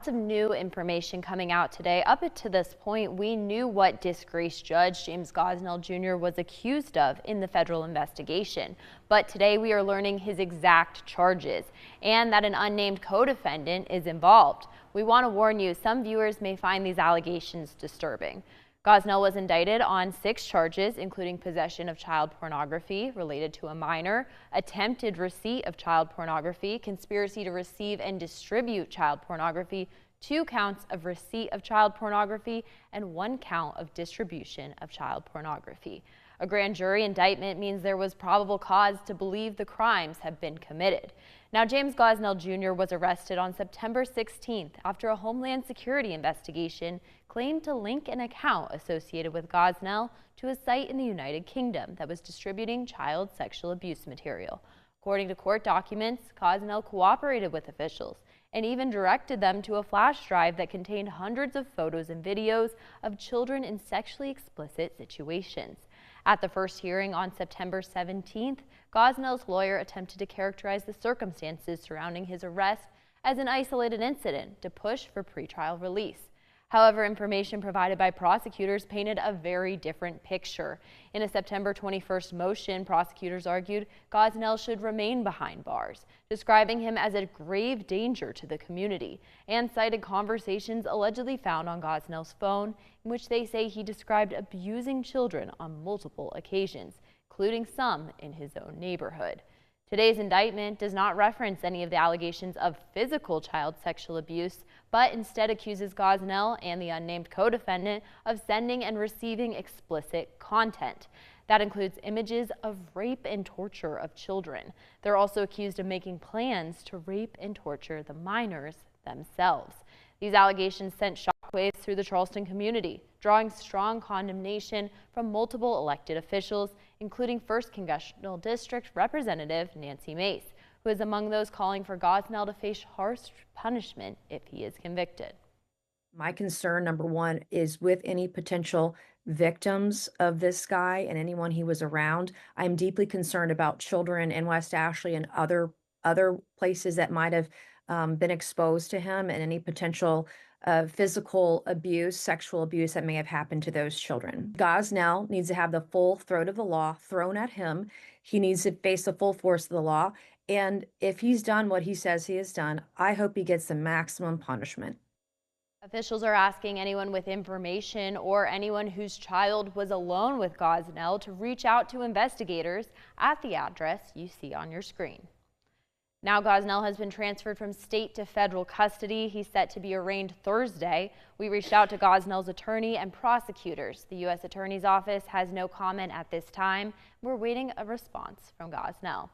Lots of new information coming out today. Up to this point, we knew what disgraced Judge James Gosnell Jr. was accused of in the federal investigation. But today we are learning his exact charges and that an unnamed co-defendant is involved. We want to warn you, some viewers may find these allegations disturbing. Gosnell was indicted on 6 charges, including possession of child pornography related to a minor, attempted receipt of child pornography, conspiracy to receive and distribute child pornography, 2 counts of receipt of child pornography, and 1 count of distribution of child pornography. A grand jury indictment means there was probable cause to believe the crimes have been committed. Now, James Gosnell Jr. was arrested on September 16th after a Homeland Security investigation claimed to link an account associated with Gosnell to a site in the United Kingdom that was distributing child sexual abuse material. According to court documents, Gosnell cooperated with officials and even directed them to a flash drive that contained hundreds of photos and videos of children in sexually explicit situations. At the first hearing on September 17th, Gosnell's lawyer attempted to characterize the circumstances surrounding his arrest as an isolated incident to push for pretrial release. However, information provided by prosecutors painted a very different picture. In a September 21st motion, prosecutors argued Gosnell should remain behind bars, describing him as a grave danger to the community, and cited conversations allegedly found on Gosnell's phone in which they say he described abusing children on multiple occasions, including some in his own neighborhood. Today's indictment does not reference any of the allegations of physical child sexual abuse, but instead accuses Gosnell and the unnamed co-defendant of sending and receiving explicit content. That includes images of rape and torture of children. They're also accused of making plans to rape and torture the minors themselves. These allegations sent shockwaves through the Charleston community, drawing strong condemnation from multiple elected officials, including 1st Congressional District Representative Nancy Mace, who is among those calling for Gosnell to face harsh punishment if he is convicted. My concern, number one, is with any potential victims of this guy and anyone he was around. I'm deeply concerned about children in West Ashley and other places that might have been exposed to him, and any potential physical abuse, sexual abuse that may have happened to those children. Gosnell needs to have the full throat of the law thrown at him. He needs to face the full force of the law. And if he's done what he says he has done, I hope he gets the maximum punishment. Officials are asking anyone with information or anyone whose child was alone with Gosnell to reach out to investigators at the address you see on your screen. Now Gosnell has been transferred from state to federal custody. He's set to be arraigned Thursday. We reached out to Gosnell's attorney and prosecutors. The U.S. Attorney's Office has no comment at this time. We're waiting a response from Gosnell.